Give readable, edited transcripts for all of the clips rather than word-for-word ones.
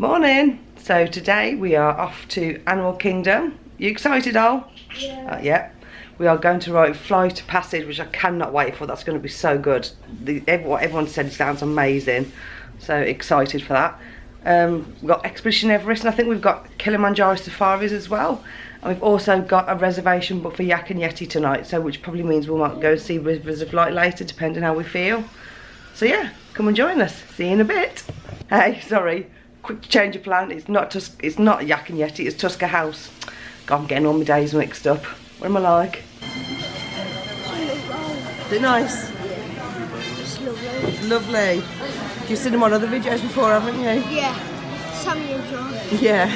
Morning. So today we are off to Animal Kingdom. You excited, Al? Yeah. Yeah. We are going to ride Flight of Passage, which I cannot wait for. That's going to be so good. What everyone said sounds amazing. So excited for that. We've got Expedition Everest, and I think we've got Kilimanjaro safaris as well. And we've also got a reservation booked for Yak and Yeti tonight, so which probably means we might go see Rivers of Light later, depending how we feel. So yeah, come and join us. See you in a bit. Hey, sorry. Quick change of plan. It's not Yak and Yeti, it's Tusker House. God, I'm getting all my days mixed up. What am I like? Is it nice? It's lovely. It's lovely. You've seen them on other videos before, haven't you? Yeah. Sammy and John. Yeah.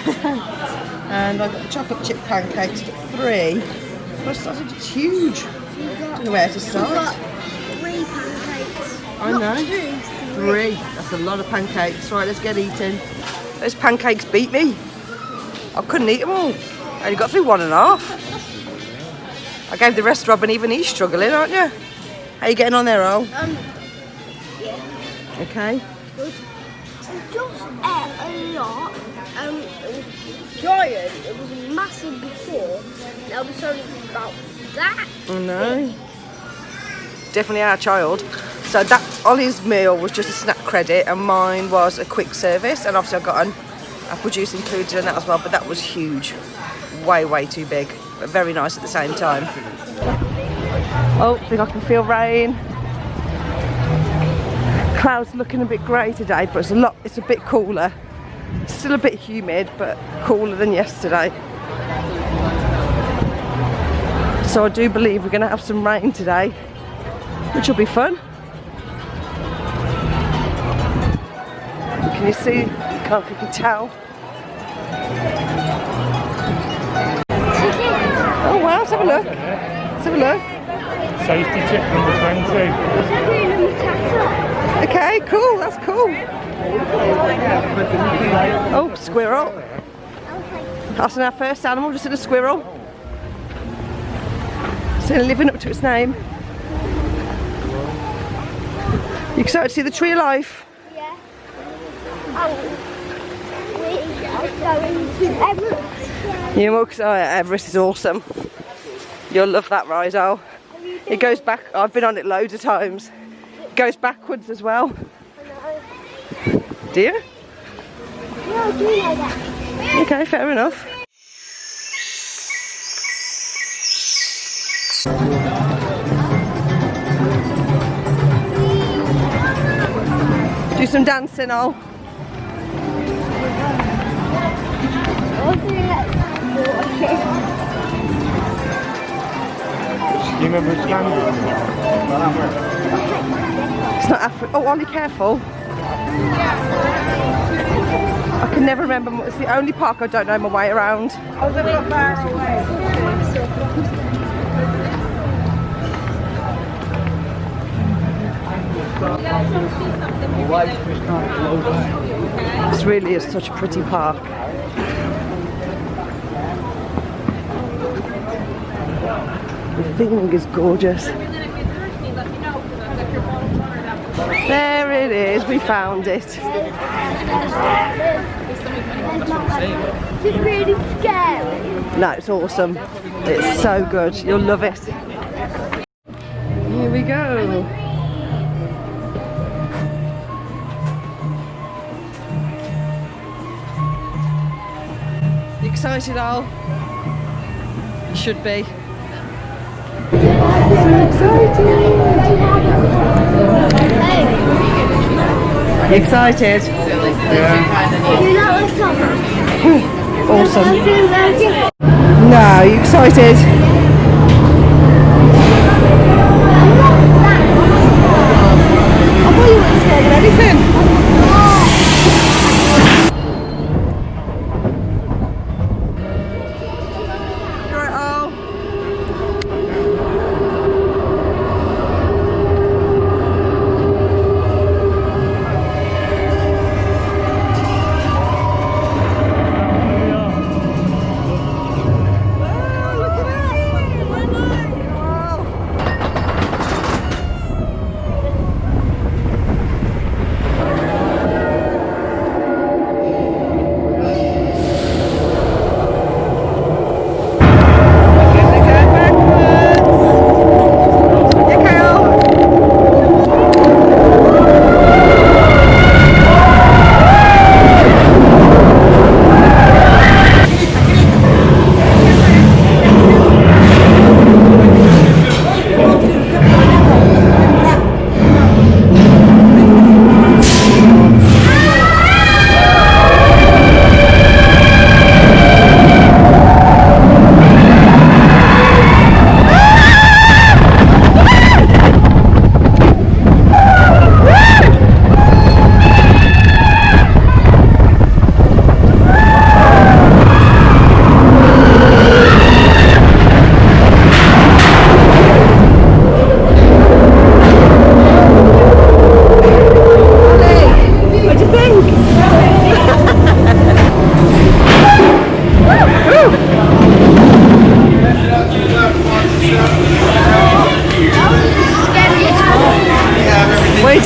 And I've got the chocolate chip pancakes for 3. But sausage, it's huge. I don't know where to start. We've got 3 pancakes. I know. 3. That's a lot of pancakes. Right, let's get eating. Those pancakes beat me. I couldn't eat them all. I only got through 1.5. I gave the rest to Rob, and even he's struggling, aren't you? How are you getting on there, Al? Yeah. Okay. Good. Just a lot. Giant. It was massive before. Now it's only about that. I know. Definitely our child. So that Ollie's meal was just a snack credit, and mine was a quick service, and obviously I got an apple juice included in that as well, but that was huge. Way too big, but very nice at the same time. Oh, I think I can feel rain. Clouds looking a bit grey today, but it's a bit cooler. Still a bit humid, but cooler than yesterday. So I do believe we're going to have some rain today, which will be fun. Can you see? Can't you can tell. Oh wow, let's have a look. Let's have a look. Safety chip number 20. Okay, cool, that's cool. Oh, squirrel. That's our first animal, just in a squirrel. It's living up to its name. You excited to see the tree of life? Yeah. We are going to Everest. You look, oh yeah, Everest is awesome. You'll love that ride, Al. It goes back, I've been on it loads of times. It goes backwards as well. I know. Do you? Yeah, I do know that. Okay, fair enough. Do some dancing, Al. Do you remember which land it It's not Africa. Oh, Ollie, careful. I can never remember. It's the only park I don't know my way around. I was a bit far away. This really is such a pretty park. The feeling is gorgeous. There it is, we found it. It's really scary. No, it's awesome. It's so good. You'll love it. Here we go. You excited, Al? You should be. So excited! You excited? Yeah. You know what's up? Awesome. No, you excited? I thought you weren't scared of anything.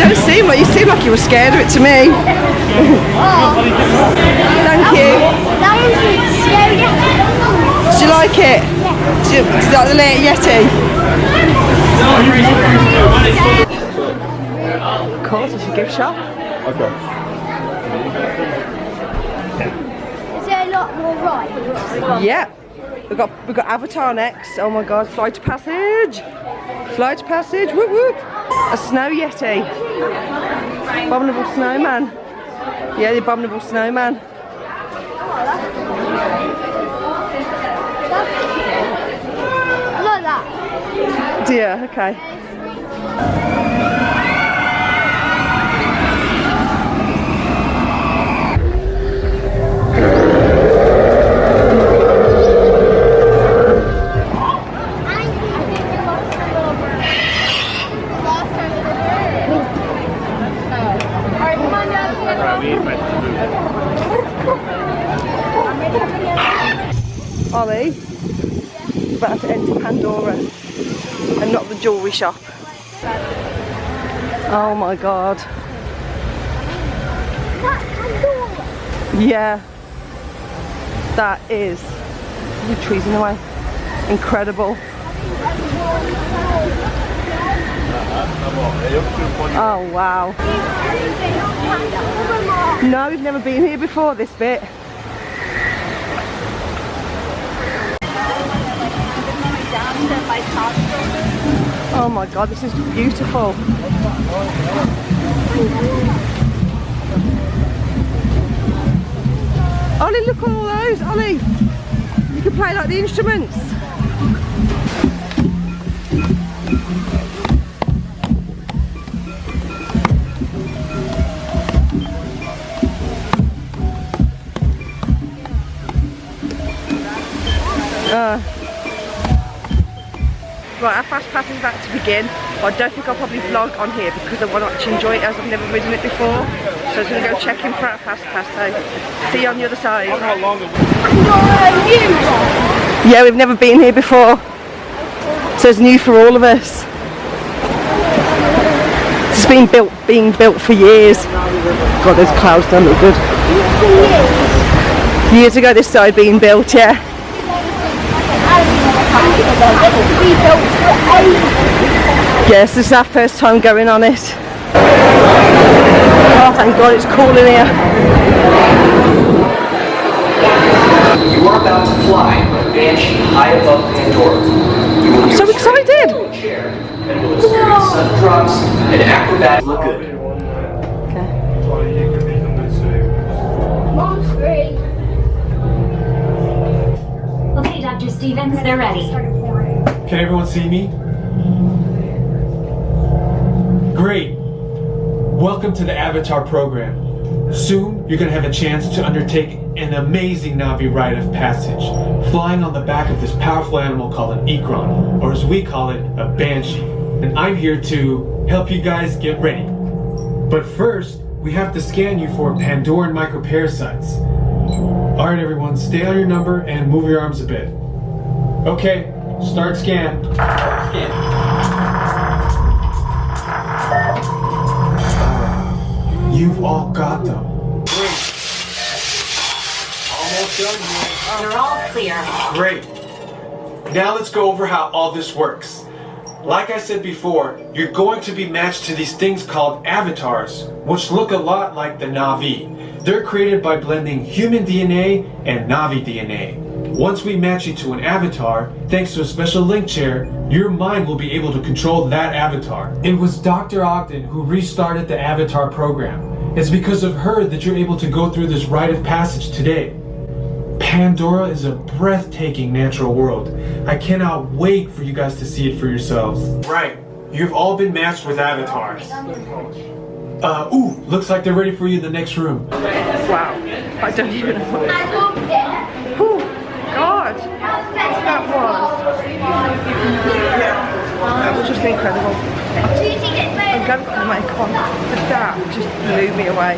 don't seem like, you seem like you were scared of it to me. Thank you. That one's scary Yeti. Do you like it? Do you like the little Yeti? Of course, it's a gift shop. Okay. Is there a lot more rides? Yeah. We've got Avatar next. Oh my god, Flight of Passage. Flight of Passage, whoop whoop. A snow Yeti. Abominable snowman. Yeah, the abominable snowman. I like that. Dear, okay. Ollie, about to enter Pandora and not the jewellery shop. Oh my god. Yeah. That is. The trees in the way. Incredible. Oh wow. No, we've never been here before, this bit. Oh my god, this is beautiful. Ollie, look at all those, Ollie. You can play like the instruments. Right, our fast pass is about to begin. I don't think I'll probably vlog on here because I want to actually enjoy it as I've never ridden it before. So I'm going to go check in for our fast pass. So see you on the other side. Yeah, we've never been here before. So it's new for all of us. It's been built for years. God, those clouds don't look good. Years ago this started being built, yeah. Yes, this is our first time going on it. Oh, thank God, it's cool in here. You are about to fly a banshee high above Pandora. You will I'm so excited! chair and will experience sun drops and acrobatic. Look good. Mom's great. Okay, Dr. Stevens, they're ready. Can everyone see me? Great. Welcome to the Avatar program. Soon, you're going to have a chance to undertake an amazing Na'vi rite of passage, flying on the back of this powerful animal called an Ikron, or as we call it, a banshee. And I'm here to help you guys get ready. But first, we have to scan you for Pandoran microparasites. Alright everyone, stay on your number and move your arms a bit. Okay, start scan. You've all got them. Almost done here. They're all clear. Great. Now let's go over how all this works. Like I said before, you're going to be matched to these things called avatars, which look a lot like the Na'vi. They're created by blending human DNA and Na'vi DNA. Once we match you to an avatar, thanks to a special link chair, your mind will be able to control that avatar. It was Dr. Ogden who restarted the Avatar program. It's because of her that you're able to go through this rite of passage today. Pandora is a breathtaking natural world. I cannot wait for you guys to see it for yourselves. Right, you've all been matched with avatars. Looks like they're ready for you in the next room. Wow, I don't even know what oh, God, that was just incredible. I'm glad I've got the makeup on, but that just blew me away.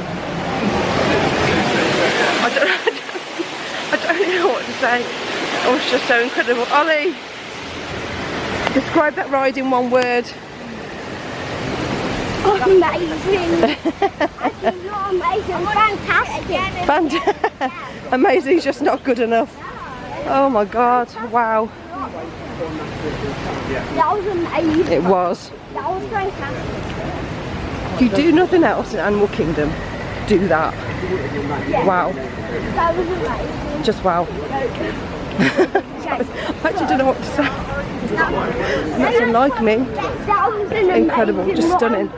I don't know what to say. It was just so incredible. Ollie, describe that ride in one word. Amazing. I think you're amazing. Fantastic. Amazing is just not good enough. Oh my god, wow. That was amazing. It was. That was fantastic. If you do nothing else in Animal Kingdom, do that. Yeah. Wow. That was amazing. Just wow. I actually don't know what to say. That's unlike me. That was an Incredible, amazing just stunning.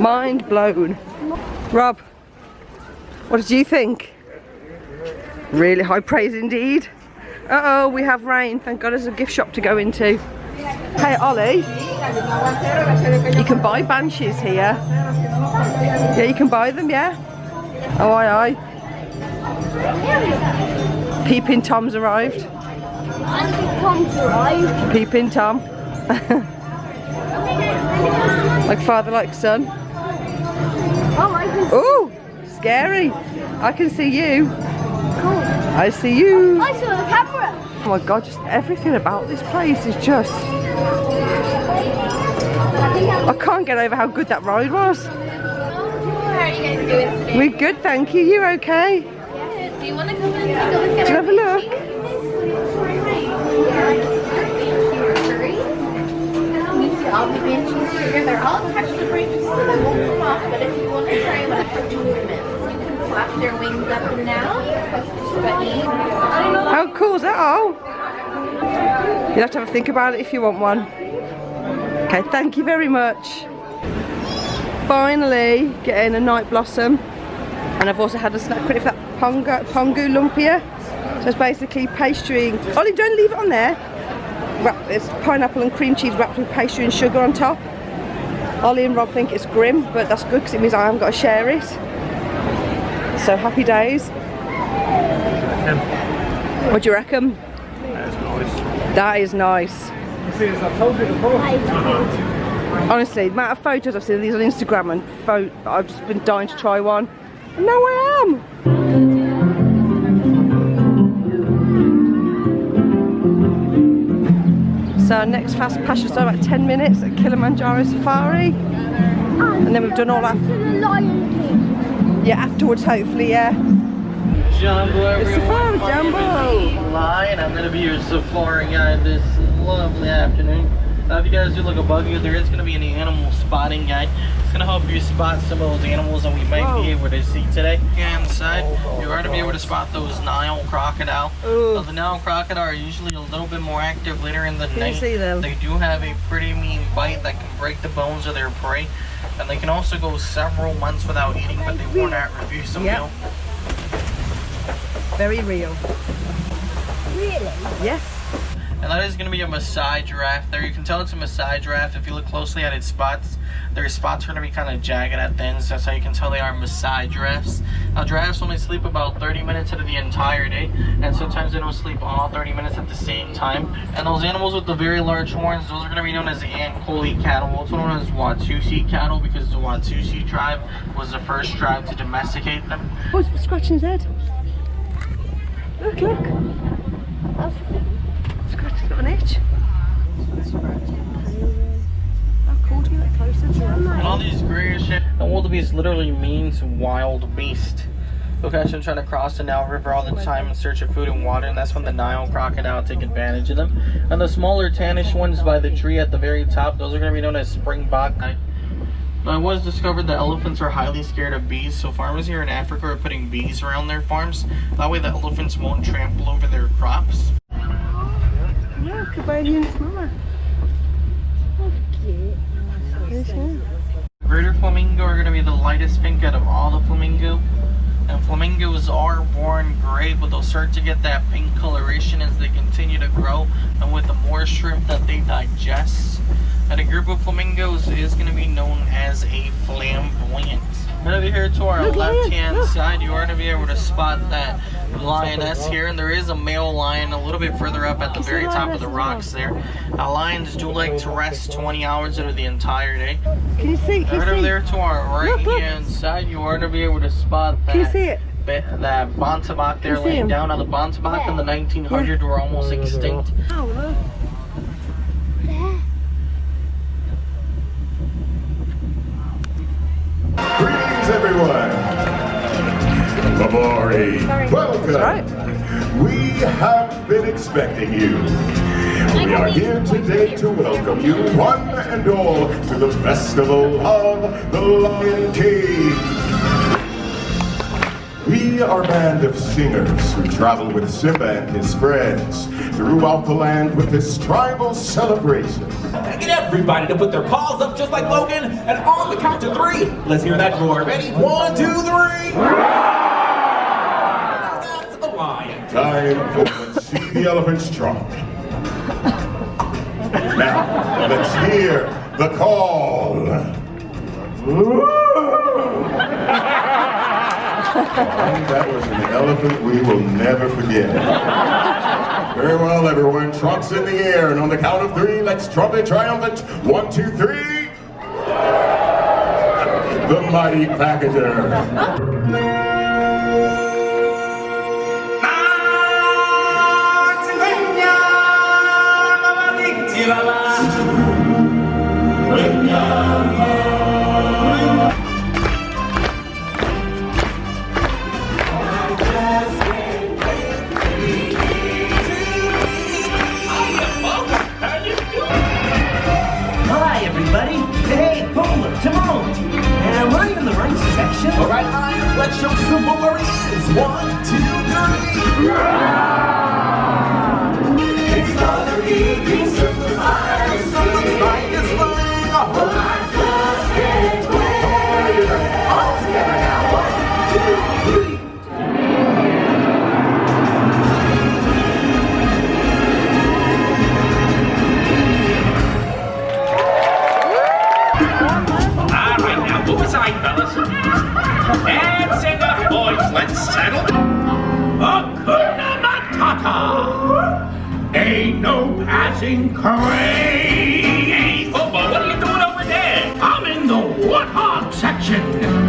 Mind blown. Rob, what did you think? Really high praise indeed. Uh-oh, we have rain. Thank God there's a gift shop to go into. Hey Ollie, you can buy banshees here. Yeah, you can buy them, yeah? Oh, aye, aye. Peeping Tom's arrived. Tom's arrived. Peeping Tom. Like father, like son. Oh, I can see. Ooh, scary. I can see you. Cool. I see you. I saw the camera. Oh my god, just everything about this place is just... I can't get over how good that ride was. How are you guys doing today? We're good, thank you. You okay? Good. Do you want to come in and take a look at Do you have a look? All the banshees here, they're all attached to branches so they won't come off, but if you want to try one for 2 minutes, you can flap their wings up and down. How cool is that? Oh! You'll have to have a think about it if you want one. Okay, thank you very much. Finally getting a night blossom, and I've also had a snack credit for that pongu lumpia. So it's basically pastry. Ollie, don't leave it on there. It's pineapple and cream cheese wrapped with pastry and sugar on top. Ollie and Rob think it's grim, but that's good because it means I haven't got to share it. So happy days. What do you reckon? That's nice. That is nice. Honestly, the amount of photos I've seen of these on Instagram and I've just been dying to try one. And now I am. So our next fast pass should start about 10 minutes at Kilimanjaro Safari. And then we've done all our... To the Lion King. Yeah, afterwards hopefully, yeah. Jumbo, everyone. Safari My name is Jumbo. Eli, and I'm going to be your safari guide this lovely afternoon. If you guys do look above you, there is going to be an animal spotting guide. It's going to help you spot some of those animals that we might be able to see today. Inside, you're going to be able to spot those Nile crocodile. The Nile crocodile are usually a little bit more active later in the night. Can you see them? They do have a pretty mean bite that can break the bones of their prey. And they can also go several months without eating, but they will not refuse a meal. Very real. Really? Yes. And that is going to be a Maasai giraffe there. You can tell it's a Maasai giraffe if you look closely at its spots. Their spots are going to be kind of jagged at the ends. That's how you can tell they are Maasai giraffes. Now giraffes only sleep about 30 minutes out of the entire day. And sometimes they don't sleep all 30 minutes at the same time. And those animals with the very large horns, those are going to be known as Ankole cattle. Also known as Watusi cattle because the Watusi tribe was the first tribe to domesticate them. Oh, it's scratching his head. Look, look. Scratch's got an itch. How cool to get closer to him. And all these grayish shit. And wildebeest literally means wild beast. Look, actually, I'm trying to cross the Nile River all the time in search of food and water, and that's when the Nile crocodile take advantage of them. And the smaller tannish ones by the tree at the very top, those are going to be known as springbok. Now, it was discovered that elephants are highly scared of bees, so farmers here in Africa are putting bees around their farms. That way the elephants won't trample over their crops. Yeah, Cabanian's mama. Greater flamingo are going to be the lightest pink out of all the flamingo. And flamingos are born gray, but they'll start to get that pink coloration as they continue to grow and with the more shrimp that they digest. And a group of flamingos is going to be known as a flamboyant. And over here to our left-hand side, you are going to be able to spot that lioness here. And there is a male lion a little bit further up at the very top of the rocks there. Now, lions do like to rest 20 hours out of the entire day. Can you see? Can you Right over see? there to our right-hand side, you are going to be able to spot that. Can you see it? That Bontabak there Can you see laying him? down. Now the Bontabak in the 1900s were almost extinct. Oh, look. Amori. Welcome. That's right. We have been expecting you. We are here today to welcome you, one and all, to the Festival of the Lion King. We are a band of singers who travel with Simba and his friends throughout the land with this tribal celebration. Get everybody to put their paws up just like Logan, and on the count of 3, let's hear that roar. Ready? 1, 2, 3. That's the lion. Time for let's see the elephants trot. Now, let's hear the call. And that was an elephant we will never forget. Very well, everyone. Trumps in the air, and on the count of 3, let's trumpet triumphant. 1, 2, 3. The mighty packager. Hi, everybody. Hey, Bowler, Timon. Am I in the right section? All right, Lions, let's show Simba where he is. 1, 2, 3. It's gonna be Simba's lion. Simba's lion is flying. I just can't wait. All together now. 1, 2, 3. Move aside, fellas. And Simba, boys, let's settle. Hakuna Matata. Ain't no passing craze. Hey, Bobo, what are you doing over there? I'm in the warthog section.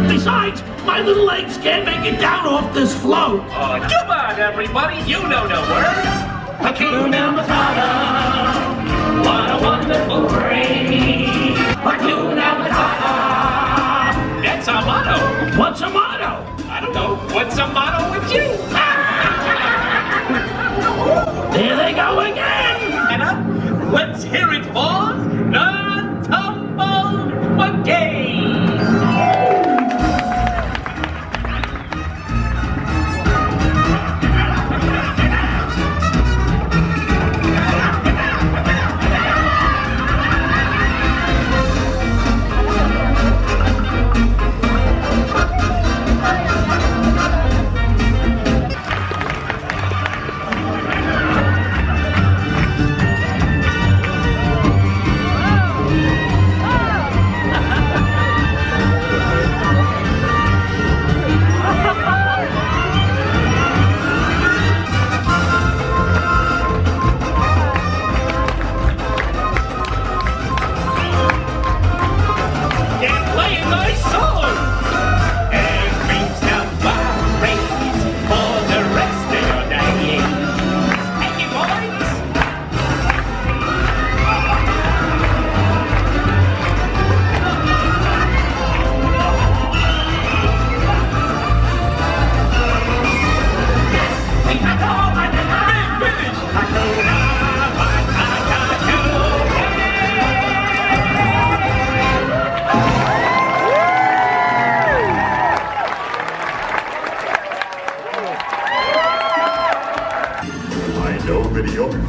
Besides, my little legs can't make it down off this float. Oh, come on, everybody. You know the words. Hakuna Matata. What a wonderful phrase. Hakuna Matata. That's our motto. What's a motto? I don't know. What's a motto with you? There they go again. And up. Let's hear it for the Tumble Monkey.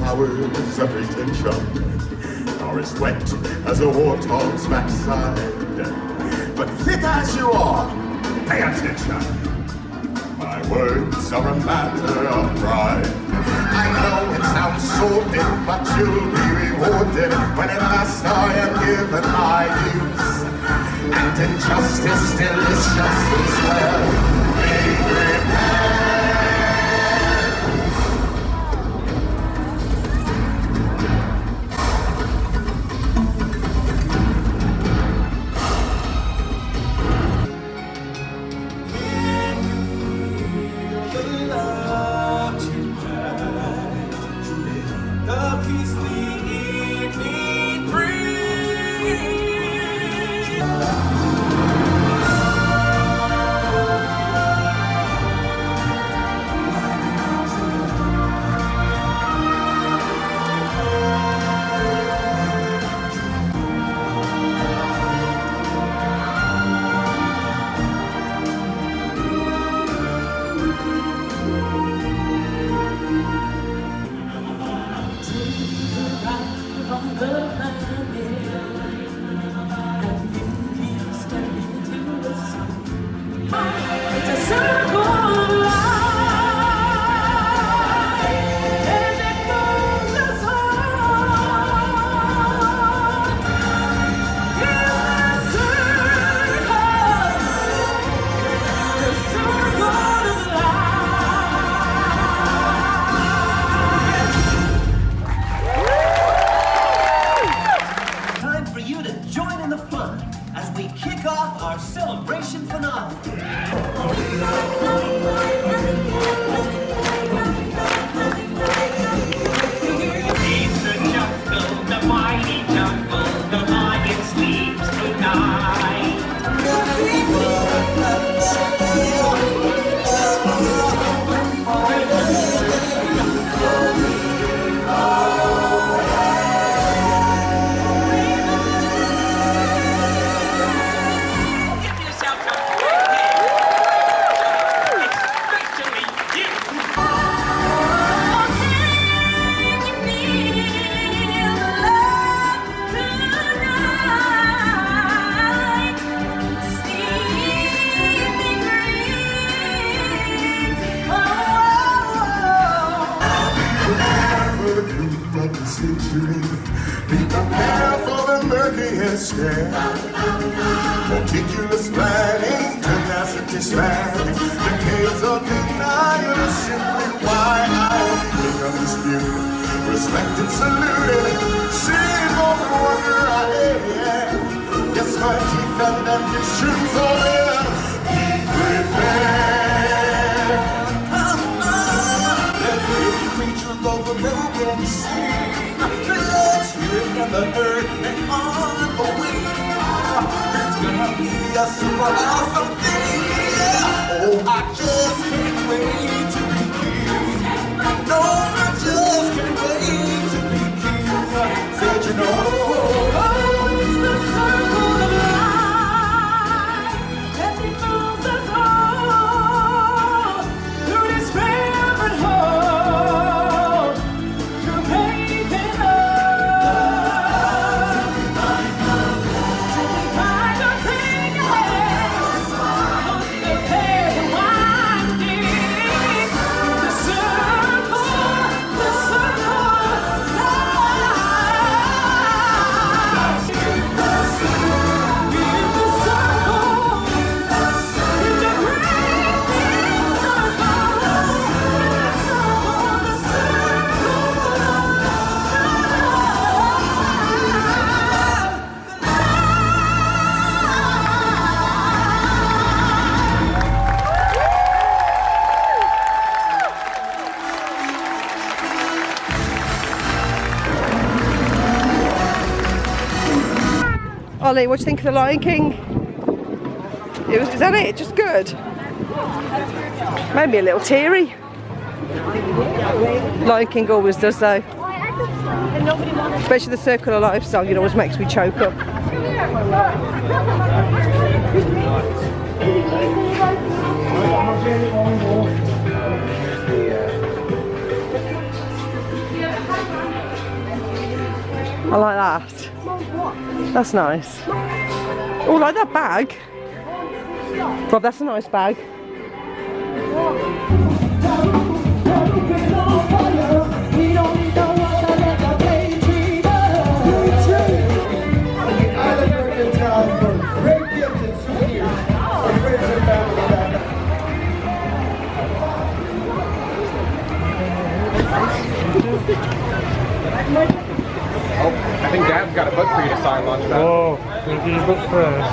Powers of retention are as wet as a warthog's backside. But fit as you are, pay attention. My words are a matter of pride. I know it sounds sordid, but you'll be rewarded when at last I am given my dues. And injustice still is just as well. Make repairs. Time for you to join in the fun as we kick off our celebration finale. In the jungle, the mighty jungle, the lion sleeps tonight. Give yourself a great hand. Especially you. For the gloom of the century, be prepared for the murkiest scare. Meticulous planning, tenacity spanning, decades of denial is simply why I am king undisputed, respected, saluted, seen all the wonder I am. Yes, my teeth and ambitions are there. Be prepared. Every creature of the broken sea, the spirit and the earth and on the wing. It's gonna be a super awesome thing. Oh, I just can't wait to be king. No, I just can't wait to be king. Said you know, oh, it's the circle of life, and it moves us all through despair and hope, through faith and love. Till we find our thing ahead, under there winding, the circle of life. In the circle, in the great big circle, the circle of Ollie, what do you think of The Lion King? Is that it? Just good? Made me a little teary. Lion King always does though. Especially the Circle of Life song, it always makes me choke up. I like that. That's nice. Oh, I like that bag. Rob, that's a nice bag. Oh, I think Dad's got a book for you to sign, Launchpad. Oh, we'll do your book first.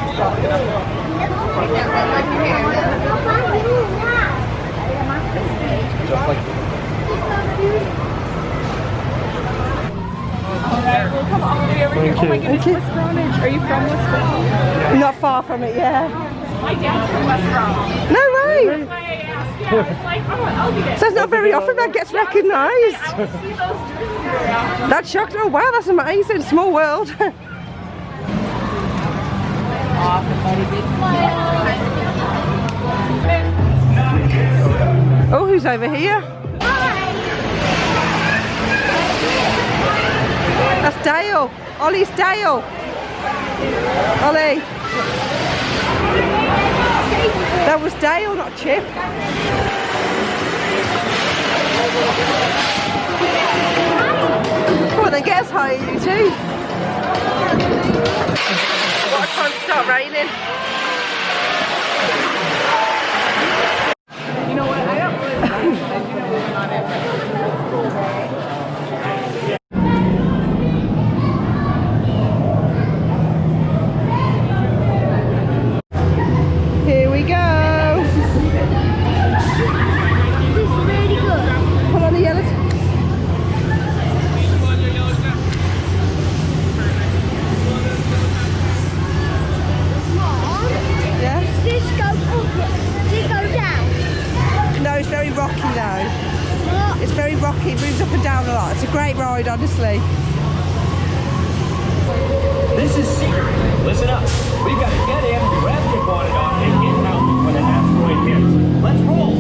Just like Thank you. Thank you. Are you from West Bromwich? Yeah. Not far from it, yeah. My dad's from West Bromwich. No way! That's why I asked. Yeah, I was like, oh, I'll get it. So it's not very often that gets recognised. I would see those jerseys very often. That's shocked. Oh wow, that's amazing. Small world. Oh, who's over here? Dale. Ollie, it's Dale. Ollie. That was Dale, not Chip. Come on then, get us higher, you two. What a time to start raining. You know what? I don't really Here we go. This is really good. Pull on the yellow. Yeah? Does this go up? Does it go down? No, it's very rocky now. It's very rocky, it moves up and down a lot. It's a great ride, honestly. This is secret. Listen up. We've got to get in, grab the bonnet off, and get out when an asteroid hits. Let's roll.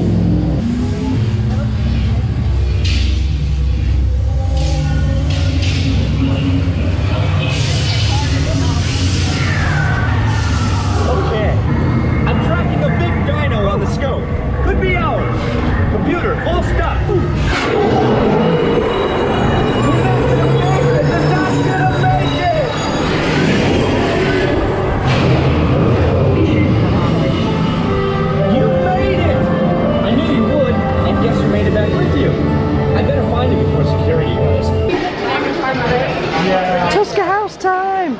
Okay. I'm tracking a big dino on the scope. Could be ours. Computer, full stop. Tusker House time!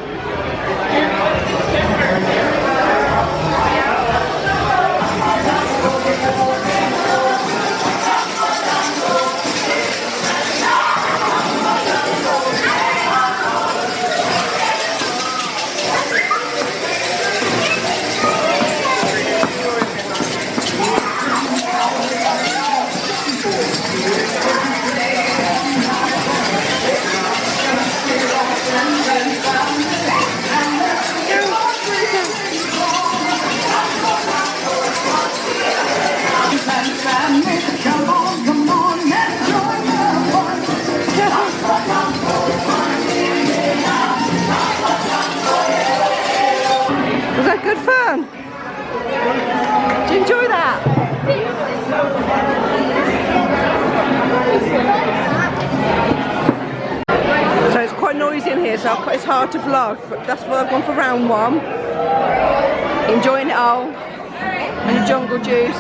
Was that good fun? Did you enjoy that? So it's quite noisy in here, so it's hard to vlog, but that's what I've gone for round one. Enjoying it all. And the jungle juice.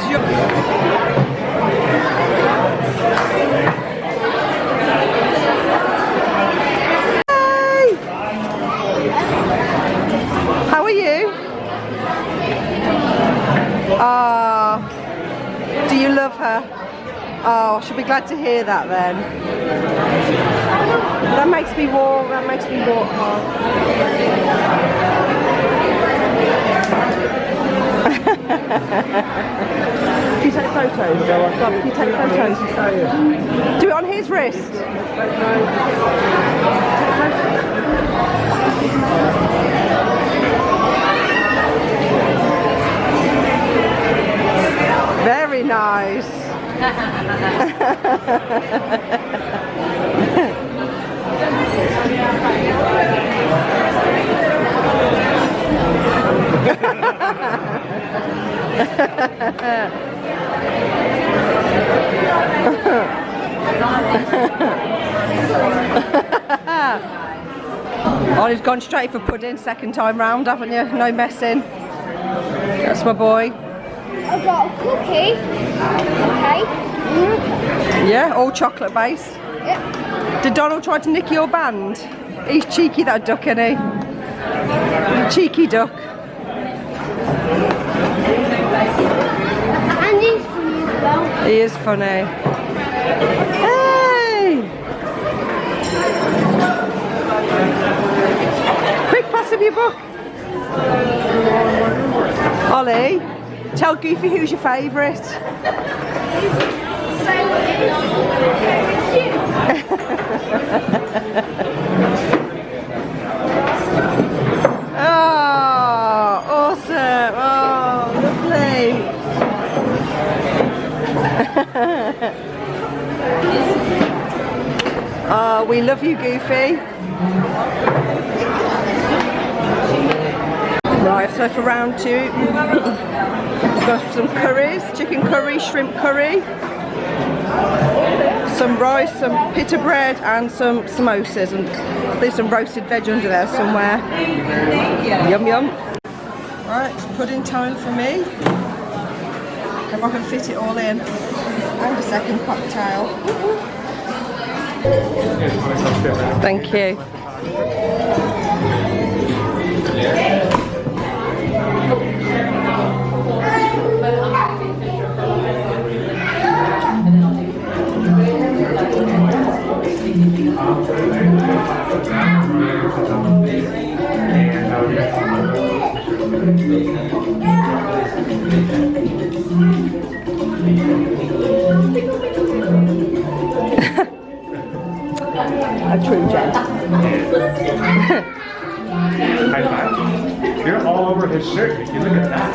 How are you? Oh, do you love her? Oh, she'll be glad to hear that then. That makes me warm, that makes me walk hard. Can you take photos? Can you take photos? Do it on his wrist. Very nice. Oh, he's gone straight for pudding second time round, haven't you? No messing. That's my boy. I've got a cookie. Okay. Yeah, all chocolate base. Yep. Did Donald try to nick your band? He's cheeky, that duck, isn't he? Cheeky duck. And he's funny as well. He is funny. Hey! Quick, pass him your book. Ollie, tell Goofy who's your favourite. Oh, awesome. Oh, lovely. Oh, We love you, Goofy. Right, so for round 2, we've got some curries, chicken curry, shrimp curry, some rice, some pita bread and some samosas, and there's some roasted veg under there somewhere. Yum yum. Right, it's pudding time for me. If I can fit it all in. And a second cocktail. Thank you. A true gent. High five. You're all over his shirt. If you look at that.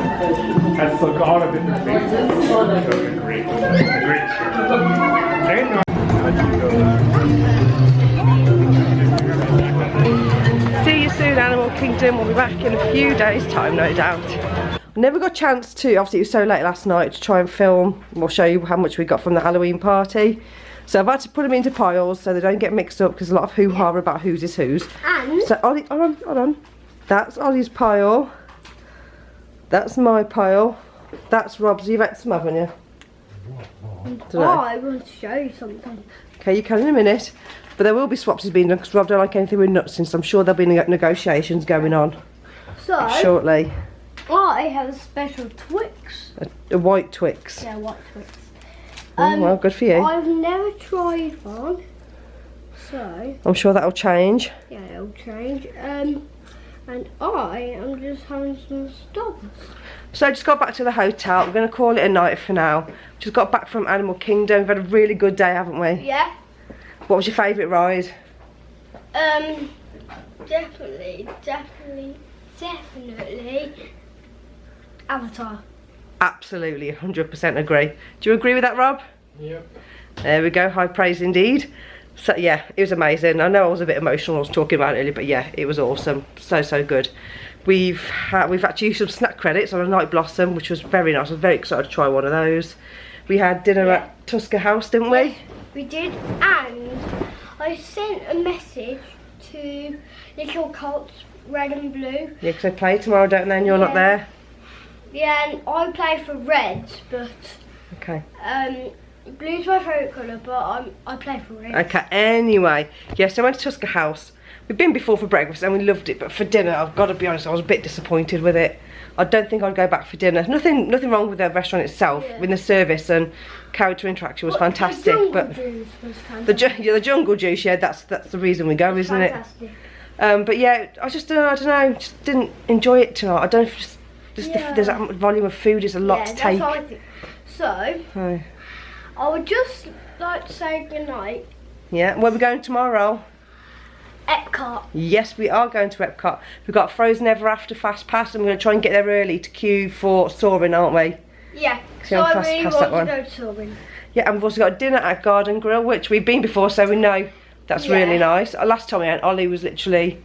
That's like all the different faces. That was a great shirt. Ain't no. See you soon, Animal Kingdom. We'll be back in a few days' time, no doubt. Never got a chance to, obviously it was so late last night, to try and film. We'll show you how much we got from the Halloween party. So I've had to put them into piles so they don't get mixed up, because a lot of hoo-ha about whose is whose. And? So, Ollie, hold on. That's Ollie's pile. That's my pile. That's Rob's. You've had some, haven't you? Oh, I want to show you something. Okay, you can in a minute. But there will be swaps being done, because Rob don't like anything with nuts in, so I'm sure there'll be negotiations going on shortly. I have a special Twix. A white Twix. Yeah, white Twix. Oh, well, good for you. I've never tried one, so I'm sure that'll change. yeah, it'll change. And I am just having some stubs. So I just got back to the hotel. We're going to call it a night for now. Just got back from Animal Kingdom. We've had a really good day, haven't we? Yeah. What was your favourite ride? Definitely Avatar. Absolutely, 100% agree. Do you agree with that, Rob? Yep. There we go, high praise indeed. So yeah, it was amazing. I know I was a bit emotional, I was talking about it earlier, but yeah, it was awesome. So good. We've actually used some snack credits on a Night Blossom, which was very nice. I was very excited to try one of those. We had dinner at Tusker House, didn't we? Yes, we did, and I sent a message to Little Colts Red and Blue. Yeah, because they play tomorrow, don't they, and you're not there? Yeah, and I play for Reds, but okay. Blue's my favourite colour, but I play for Reds. Okay, anyway, yeah, so I went to Tusker House. We've been before for breakfast and we loved it, but for dinner, I've got to be honest, I was a bit disappointed with it. I don't think I'd go back for dinner. Nothing wrong with the restaurant itself, with the service and character interaction was fantastic. But the jungle juice, yeah, that's the reason we go, isn't it? But yeah, I don't know, just didn't enjoy it tonight. I don't know if there's that much volume of food, it's a lot to take. That's what I think. So, I would just like to say goodnight. Yeah, where are we going tomorrow? Epcot. Yes, we are going to Epcot. We've got Frozen Ever After Fast Pass and we're going to try and get there early to queue for Soaring, aren't we? Yeah, so I really want to go to Soaring. Yeah, and we've also got dinner at Garden Grill, which we've been before, so we know that's really nice. Last time we went, Ollie was literally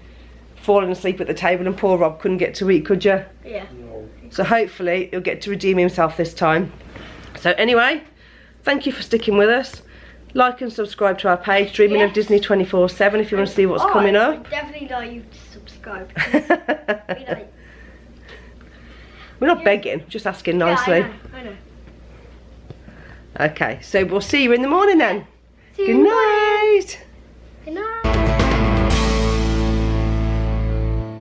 falling asleep at the table and poor Rob couldn't get to eat, could you? Yeah. So hopefully he'll get to redeem himself this time. So anyway, thank you for sticking with us. Like and subscribe to our page, Dreaming of Disney 24/7, if you want to see what's coming up. I would definitely like you to subscribe. We're not begging, just asking nicely. Yeah, I know. Okay, so we'll see you in the morning then. See you Good night. Good night.